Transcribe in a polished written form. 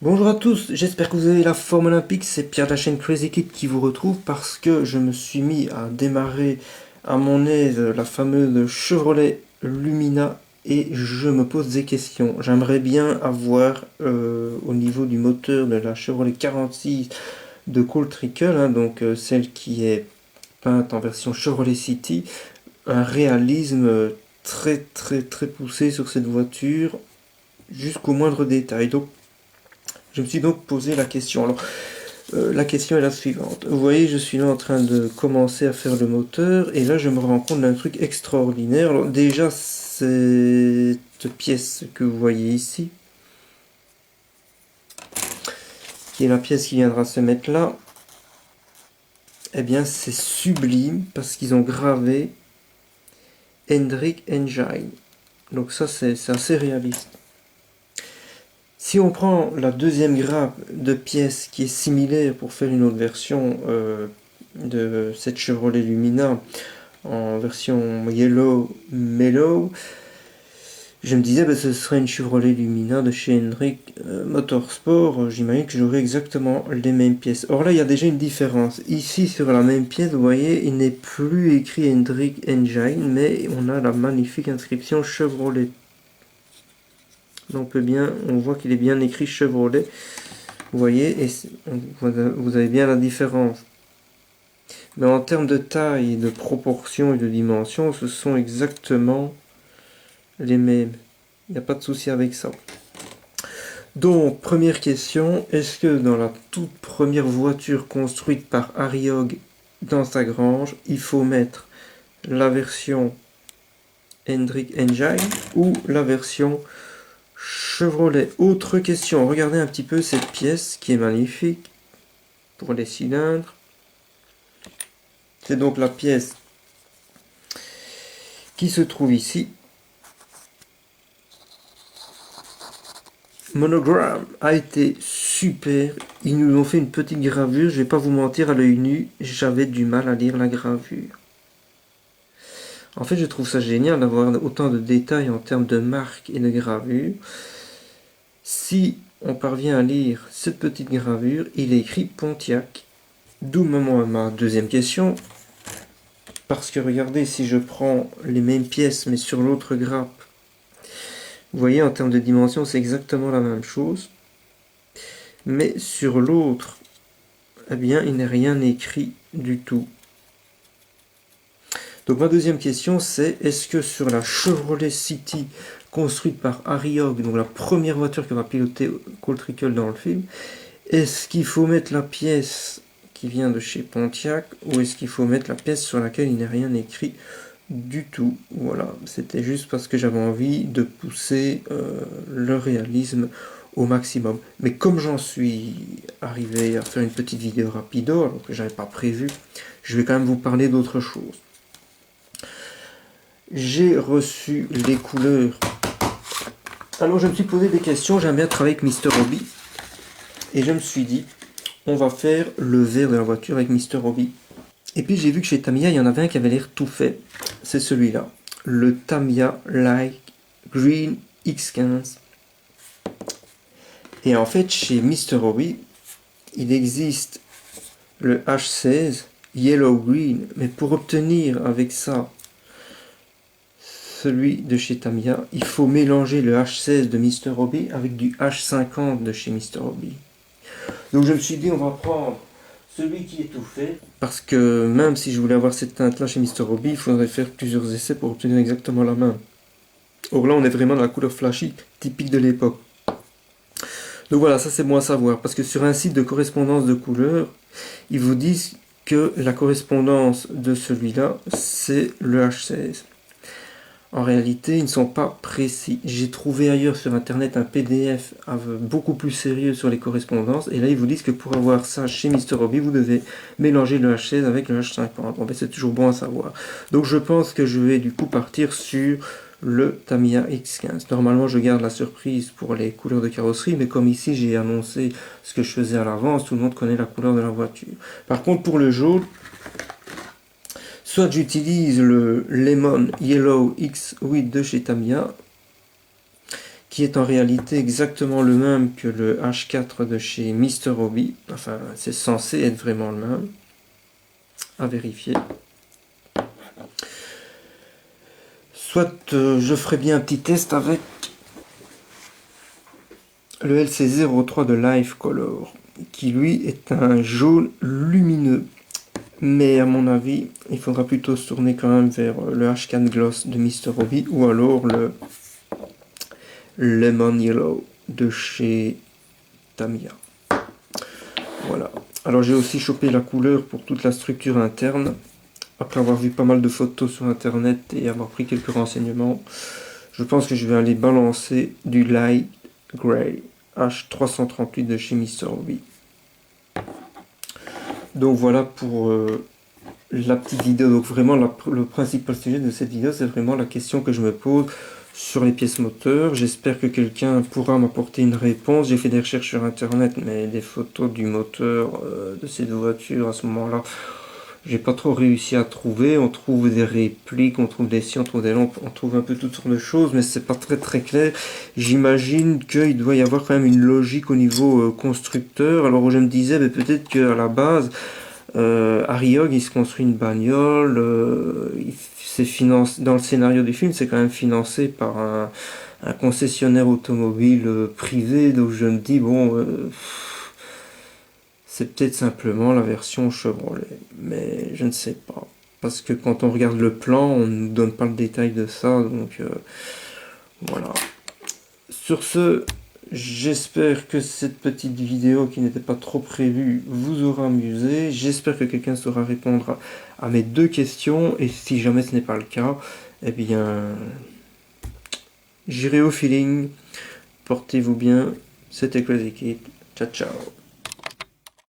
Bonjour à tous, j'espère que vous avez la forme olympique, c'est Pierre de la chaîne Crazy Kid qui vous retrouve parce que je me suis mis à démarrer à mon aise la fameuse Chevrolet Lumina et je me pose des questions. J'aimerais bien avoir au niveau du moteur de la Chevrolet 46 de Cool Trickle, donc celle qui est peinte en version Chevrolet City, un réalisme très poussé sur cette voiture jusqu'au moindre détail. Donc je me suis donc posé la question. Alors, la question est la suivante. Vous voyez, je suis là en train de commencer à faire le moteur et là, je me rends compte d'un truc extraordinaire. Alors, déjà, cette pièce que vous voyez ici, qui est la pièce qui viendra se mettre là, eh bien, c'est sublime parce qu'ils ont gravé Hendrik Engine. Donc ça, c'est assez réaliste. Si on prend la deuxième grappe de pièces qui est similaire pour faire une autre version de cette Chevrolet Lumina en version Yellow Mellow, je me disais ce serait une Chevrolet Lumina de chez Hendrik Motorsport. J'imagine que j'aurais exactement les mêmes pièces. Or là, il y a déjà une différence. Ici, sur la même pièce, vous voyez, il n'est plus écrit Hendrik Engine, mais on a la magnifique inscription Chevrolet. On voit qu'il est bien écrit Chevrolet. Vous voyez, et vous avez bien la différence. Mais en termes de taille, de proportion et de dimension, ce sont exactement les mêmes. Il n'y a pas de souci avec ça. Donc, première question, est-ce que dans la toute première voiture construite par Ariog dans sa grange, il faut mettre la version Hendrik Engine ou la version Chevrolet? Autre question, regardez un petit peu cette pièce qui est magnifique pour les cylindres. C'est donc la pièce qui se trouve ici. Monogram a été super. Ils nous ont fait une petite gravure. Je vais pas vous mentir, à l'œil nu, j'avais du mal à lire la gravure. En fait, je trouve ça génial d'avoir autant de détails en termes de marque et de gravure. Si on parvient à lire cette petite gravure, il est écrit Pontiac. D'où ma deuxième question. Parce que regardez, si je prends les mêmes pièces mais sur l'autre grappe, vous voyez, en termes de dimension, c'est exactement la même chose. Mais sur l'autre, eh bien, il n'est rien écrit du tout. Donc ma deuxième question, c'est est-ce que sur la Chevrolet City construite par Harry Hogg, donc la première voiture que va piloter Colt Trickle dans le film, est-ce qu'il faut mettre la pièce qui vient de chez Pontiac ou est-ce qu'il faut mettre la pièce sur laquelle il n'est rien écrit du tout? Voilà, c'était juste parce que j'avais envie de pousser le réalisme au maximum. Mais comme j'en suis arrivé à faire une petite vidéo rapido, alors que j'avais pas prévu, je vais quand même vous parler d'autre chose. J'ai reçu les couleurs. Alors je me suis posé des questions, j'aime bien travailler avec Mr. Hobby. Et je me suis dit, on va faire le vert de la voiture avec Mr. Hobby. Et puis j'ai vu que chez Tamiya, il y en avait un qui avait l'air tout fait. C'est celui-là. Le Tamiya Light Green X15. Et en fait, chez Mr. Hobby, il existe le H16 Yellow Green. Mais pour obtenir avec ça celui de chez Tamiya, il faut mélanger le H16 de Mr. Hobby avec du H50 de chez Mr. Hobby. Donc je me suis dit, on va prendre celui qui est tout fait. Parce que même si je voulais avoir cette teinte-là chez Mr. Hobby, il faudrait faire plusieurs essais pour obtenir exactement la même. Or là, on est vraiment dans la couleur flashy, typique de l'époque. Donc voilà, ça c'est bon à savoir. Parce que sur un site de correspondance de couleurs, ils vous disent que la correspondance de celui-là, c'est le H16. En réalité, ils ne sont pas précis. J'ai trouvé ailleurs sur internet un PDF beaucoup plus sérieux sur les correspondances. Et là, ils vous disent que pour avoir ça chez Mr. Hobby, vous devez mélanger le H16 avec le H50. Bon, c'est toujours bon à savoir. Donc je pense que je vais du coup partir sur le Tamiya X15. Normalement, je garde la surprise pour les couleurs de carrosserie. Mais comme ici, j'ai annoncé ce que je faisais à l'avance, tout le monde connaît la couleur de la voiture. Par contre, pour le jaune, soit j'utilise le Lemon Yellow X8 de chez Tamiya, qui est en réalité exactement le même que le H4 de chez Mr. Hobby. Enfin, c'est censé être vraiment le même. À vérifier. Soit je ferai bien un petit test avec le LC03 de Life Color, qui lui est un jaune lumineux. Mais à mon avis, il faudra plutôt se tourner quand même vers le H4 Gloss de Mr. Hobby ou alors le Lemon Yellow de chez Tamiya. Voilà. Alors j'ai aussi chopé la couleur pour toute la structure interne. Après avoir vu pas mal de photos sur internet et avoir pris quelques renseignements, je pense que je vais aller balancer du Light Grey H338 de chez Mr. Hobby. Donc voilà pour la petite vidéo. Donc vraiment le principal sujet de cette vidéo, c'est vraiment la question que je me pose sur les pièces moteurs. J'espère que quelqu'un pourra m'apporter une réponse. J'ai fait des recherches sur internet, mais des photos du moteur de cette voiture à ce moment-là, j'ai pas trop réussi à trouver. On trouve des répliques, on trouve des scies, on trouve des lampes, on trouve un peu toutes sortes de choses, mais c'est pas très clair. J'imagine qu'il doit y avoir quand même une logique au niveau constructeur. Alors je me disais, mais peut-être qu'à la base, Harry Hogg, il se construit une bagnole, dans le scénario du film, c'est quand même financé par un concessionnaire automobile privé, donc je me dis, bon, c'est peut-être simplement la version Chevrolet, mais je ne sais pas. Parce que quand on regarde le plan, on ne nous donne pas le détail de ça, donc voilà. Sur ce, j'espère que cette petite vidéo qui n'était pas trop prévue vous aura amusé. J'espère que quelqu'un saura répondre à mes deux questions, et si jamais ce n'est pas le cas, eh bien, j'irai au feeling. Portez-vous bien, c'était Crazy Kid. Ciao ciao.